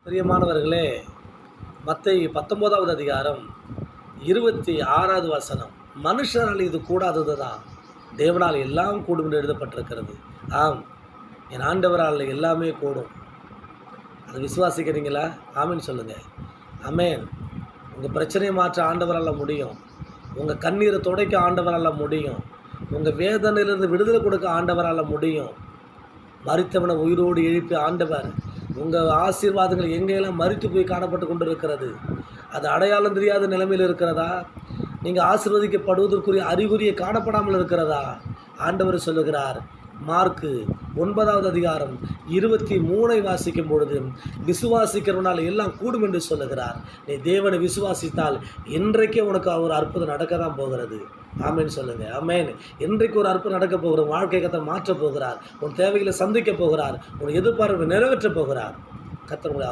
பிரியமானவர்களே, மத்தேயு 19வது அதிகாரம் 26வது வசனம். மனுஷரால் இது கூடாதது தான், தேவனால் எல்லாம் கூடும் என்று எழுதப்பட்டிருக்கிறது. ஆம், என் ஆண்டவரால் எல்லாமே கூடும். அதை விசுவாசிக்கிறீங்களா? ஆமென் சொல்லுங்கள். ஆமென். உங்கள் பிரச்சனையை மாற்ற ஆண்டவரால் முடியும். உங்கள் கண்ணீரை துடைக்க ஆண்டவரால் முடியும். உங்கள் வேதனையிலிருந்து விடுதலை கொடுக்க ஆண்டவரால் முடியும். மரித்தவனை உயிரோடு எழுப்பி ஆண்டவர் உங்கள் ஆசீர்வாதங்கள் எங்கெல்லாம் மரித்து போய் காணப்பட்டு கொண்டு இருக்கிறது, அது அடையாளம் தெரியாத நிலைமையில் இருக்கிறதா? நீங்கள் ஆசீர்வதிக்கப்படுவதற்குரிய அறிகுறியை காணப்படாமல் இருக்கிறதா? ஆண்டவர் சொல்லுகிறார். மார்க்கு 9வது அதிகாரம் 23 வாசிக்கும் பொழுது, விசுவாசிக்கிறவனால் எல்லாம் கூடும் என்று சொல்லுகிறார். நீ தேவனை விசுவாசித்தால் இன்றைக்கே உனக்கு ஒரு அற்புதம் நடக்க தான் போகிறது. ஆமேன் சொல்லுங்கள். ஆமேன். இன்றைக்கு ஒரு அற்புதம் நடக்க போகிறார். வாழ்க்கை கர்த்தர் மாற்றப் போகிறார். உன் தேவைகளை சந்திக்க போகிறார். உன் எதிர்பார்ப்பை நிறைவேற்றப் போகிறார். கர்த்தர் உங்களை